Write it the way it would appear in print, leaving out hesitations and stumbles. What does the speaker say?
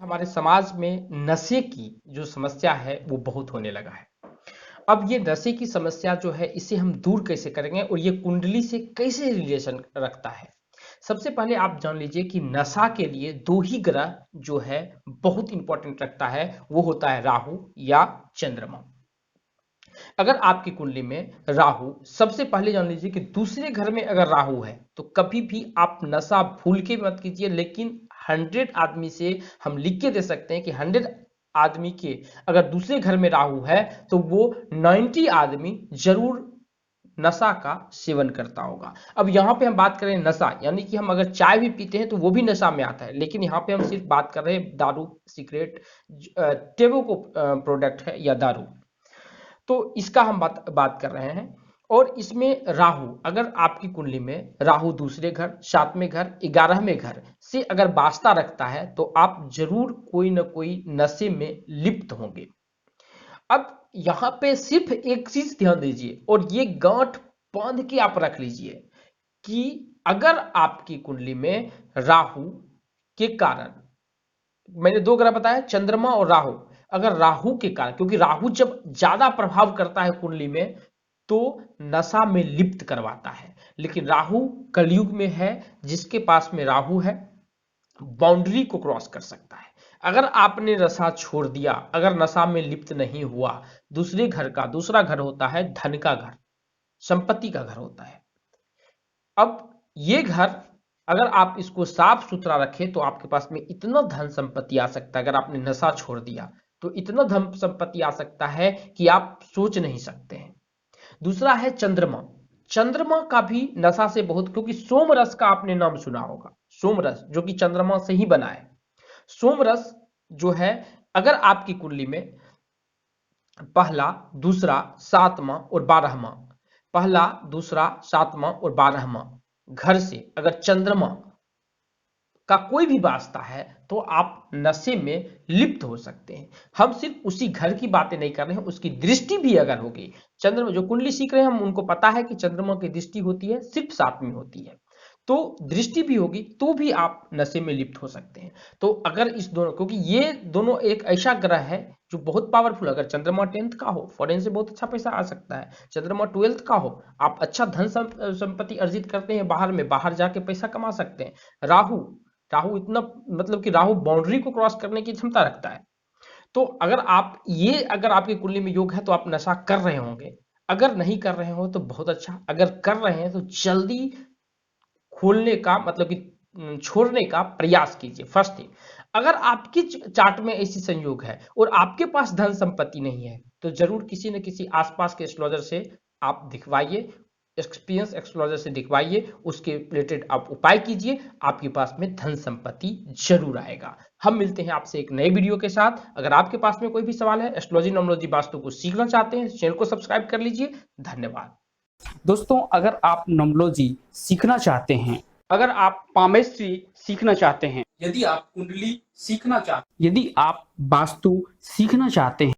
हमारे समाज में नशे की जो समस्या है वो बहुत होने लगा है। अब ये नशे की समस्या जो है इसे हम दूर कैसे करेंगे और ये कुंडली से कैसे रिलेशन रखता है। सबसे पहले आप जान लीजिए कि नशा के लिए दो ही ग्रह जो है बहुत इंपॉर्टेंट रखता है, वो होता है राहु या चंद्रमा। अगर आपकी कुंडली में राहु, सबसे पहले जान लीजिए कि दूसरे घर में अगर राहु है तो कभी भी आप नशा भूल के मत कीजिए। लेकिन 100 आदमी से हम लिख के दे सकते हैं कि 100 आदमी के अगर दूसरे घर में राहु है तो वो 90 आदमी जरूर नशा का सेवन करता होगा। अब यहाँ पे हम बात करें नशा, यानी कि हम अगर चाय भी पीते हैं तो वो भी नशा में आता है, लेकिन यहाँ पे हम सिर्फ बात कर रहे हैं दारू, सिगरेट, टेबको प्रोडक्ट है या दारू। तो इसका हम बात कर रहे हैं। और इसमें राहु, अगर आपकी कुंडली में राहु दूसरे घर, 7वें घर, 11वें घर से अगर वास्ता रखता है तो आप जरूर कोई ना कोई नशे में लिप्त होंगे। अब यहां पे सिर्फ एक चीज ध्यान दीजिए और ये गांठ बांध के आप रख लीजिए कि अगर आपकी कुंडली में राहु के कारण, मैंने दो ग्रह बताया चंद्रमा और राहु, अगर राहु के कारण, क्योंकि राहु जब ज्यादा प्रभाव करता है कुंडली में तो नशा में लिप्त करवाता है। लेकिन राहु कलयुग में है, जिसके पास में राहु है बाउंड्री को क्रॉस कर सकता है। अगर आपने नशा छोड़ दिया, अगर नशा में लिप्त नहीं हुआ, दूसरे घर का, दूसरा घर होता है धन का घर, संपत्ति का घर होता है। अब ये घर अगर आप इसको साफ सुथरा रखें तो आपके पास में इतना धन संपत्ति आ सकता है। अगर आपने नशा छोड़ दिया तो इतना धन संपत्ति आ सकता है कि आप सोच नहीं सकते हैं। दूसरा है चंद्रमा। चंद्रमा का भी नशा से बहुत, क्योंकि सोम रस का आपने नाम सुना होगा, सोम रस जो कि चंद्रमा से ही बना है। सोम रस जो है, अगर आपकी कुंडली में पहला, दूसरा, 7वां और 12वां, पहला, दूसरा, 7वां और 12वां घर से अगर चंद्रमा का कोई भी वास्ता है तो आप नशे में लिप्त हो सकते हैं। हम सिर्फ उसी घर की बातें नहीं कर रहे हैं, उसकी दृष्टि भी अगर होगी, चंद्रमा जो कुंडली सीख रहे हैं हम उनको पता है कि चंद्रमा की दृष्टि होती है सिर्फ 7 में होती है, तो दृष्टि भी होगी तो भी आप नशे में लिप्त हो सकते हैं। तो अगर इस दोनों, क्योंकि ये दोनों एक ऐसा ग्रह है जो बहुत पावरफुल, अगर चंद्रमा 10th का हो, फॉरेन से बहुत अच्छा पैसा आ सकता है। चंद्रमा 12th का हो, आप अच्छा धन संपत्ति अर्जित करते हैं, बाहर में बाहर जाके पैसा कमा सकते हैं। राहु, राहु इतना, मतलब कि राहु बाउंड्री को क्रॉस करने की क्षमता रखता है। तो अगर आप ये, अगर आपकी कुंडली में योग है तो आप नशा कर रहे होंगे। अगर नहीं कर रहे हो तो बहुत अच्छा, अगर कर रहे हैं तो जल्दी खोलने का, मतलब कि छोड़ने का प्रयास कीजिए। फर्स्ट थिंग, अगर आपकी चार्ट में ऐसी संयोग है और आपके पास धन संपत्ति नहीं है तो जरूर किसी न किसी आसपास के एस्ट्रोलॉजर से आप दिखवाइए, एक्सपीरियंस एस्ट्रोलॉजर से दिखवाइए, उसके रिलेटेड आप उपाय कीजिए, आपके पास में धन संपत्ति जरूर आएगा। हम मिलते हैं आपसे एक नए वीडियो के साथ। अगर आपके पास में कोई भी सवाल है, एस्ट्रोलॉजी नॉमोलॉजी वास्तु को सीखना चाहते हैं, चैनल को सब्सक्राइब कर लीजिए। धन्यवाद दोस्तों, अगर आप नॉमोलॉजी सीखना चाहते हैं, अगर आप पामेस्ट्री सीखना चाहते हैं, यदि आप कुंडली सीखना चाहते हैं, यदि आप वास्तु सीखना चाहते हैं,